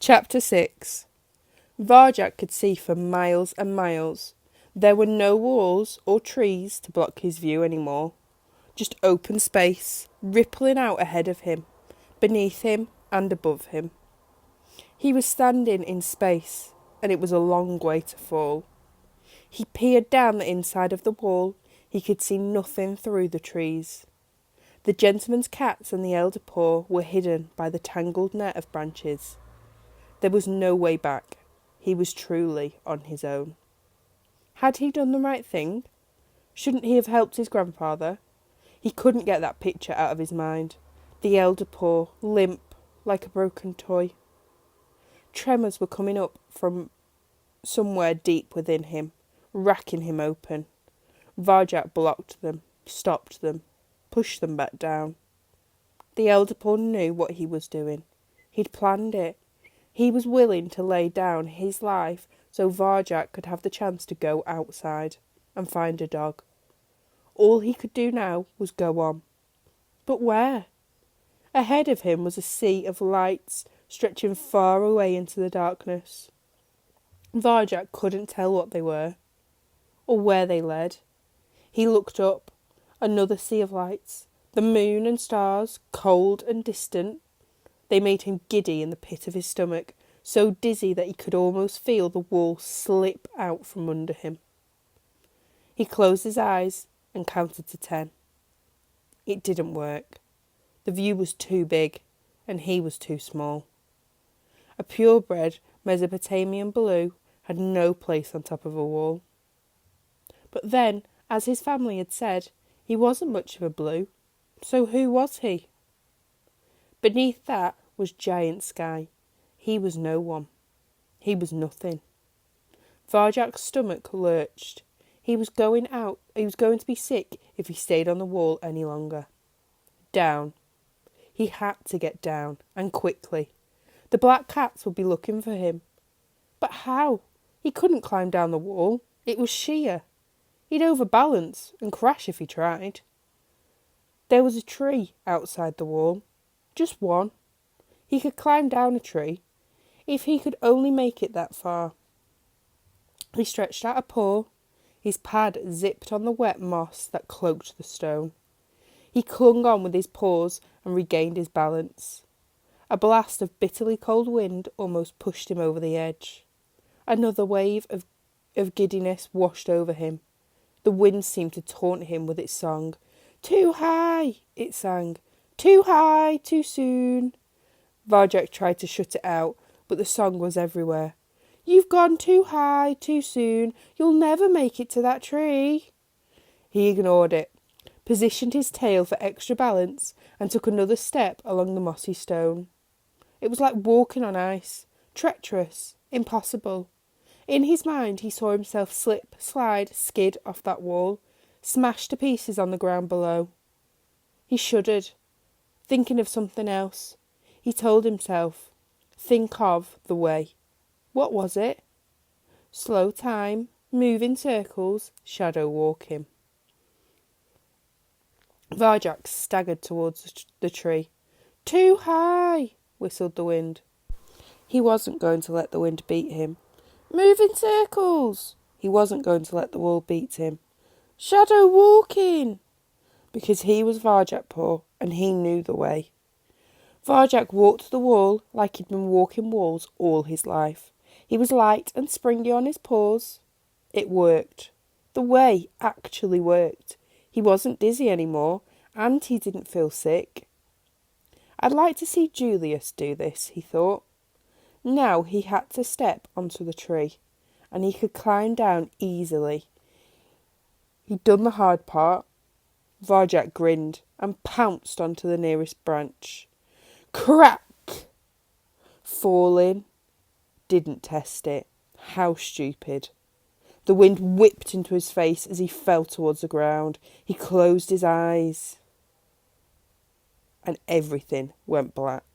Chapter 6. Varjak could see for miles and miles. There were no walls or trees to block his view anymore. Just open space, rippling out ahead of him, beneath him and above him. He was standing in space, and it was a long way to fall. He peered down the inside of the wall. He could see nothing through the trees. The gentleman's cats and the elder paw were hidden by the tangled net of branches. There was no way back. He was truly on his own. Had he done the right thing? Shouldn't he have helped his grandfather? He couldn't get that picture out of his mind. The elder paw, limp, like a broken toy. Tremors were coming up from somewhere deep within him, racking him open. Varjak blocked them, stopped them, pushed them back down. The elder paw knew what he was doing. He'd planned it. He was willing to lay down his life so Varjak could have the chance to go outside and find a dog. All he could do now was go on. But where? Ahead of him was a sea of lights stretching far away into the darkness. Varjak couldn't tell what they were or where they led. He looked up. Another sea of lights. The moon and stars, cold and distant. They made him giddy in the pit of his stomach, so dizzy that he could almost feel the wall slip out from under him. He closed his eyes and counted to 10. It didn't work. The view was too big, and he was too small. A purebred Mesopotamian blue had no place on top of a wall. But then, as his family had said, he wasn't much of a blue, so who was he? Beneath that was giant sky. He was no one. He was nothing. Varjak's stomach lurched. He was going to be sick if he stayed on the wall any longer. Down. He had to get down, and quickly. The black cats would be looking for him. But how? He couldn't climb down the wall. It was sheer. He'd overbalance and crash if he tried. There was a tree outside the wall. Just one. He could climb down a tree, if he could only make it that far. He stretched out a paw. His pad zipped on the wet moss that cloaked the stone. He clung on with his paws and regained his balance. A blast of bitterly cold wind almost pushed him over the edge. Another wave of giddiness washed over him. The wind seemed to taunt him with its song. "Too high," it sang. "Too high, too soon." Varjak tried to shut it out, but the song was everywhere. "You've gone too high, too soon. You'll never make it to that tree." He ignored it, positioned his tail for extra balance, and took another step along the mossy stone. It was like walking on ice, treacherous, impossible. In his mind he saw himself slip, slide, skid off that wall, smashed to pieces on the ground below. He shuddered, thinking of something else. He told himself, think of the way. What was it? Slow time, move in circles, shadow walking. Varjak staggered towards the tree. "Too high," whistled the wind. He wasn't going to let the wind beat him. "Move in circles." He wasn't going to let the wall beat him. "Shadow walking." Because he was Varjak Paw, and he knew the way. Varjak walked the wall like he'd been walking walls all his life. He was light and springy on his paws. It worked. The way actually worked. He wasn't dizzy anymore, and he didn't feel sick. I'd like to see Julius do this, he thought. Now he had to step onto the tree, and he could climb down easily. He'd done the hard part. Varjak grinned and pounced onto the nearest branch. Crack! Falling. Didn't test it. How stupid. The wind whipped into his face as he fell towards the ground. He closed his eyes. And everything went black.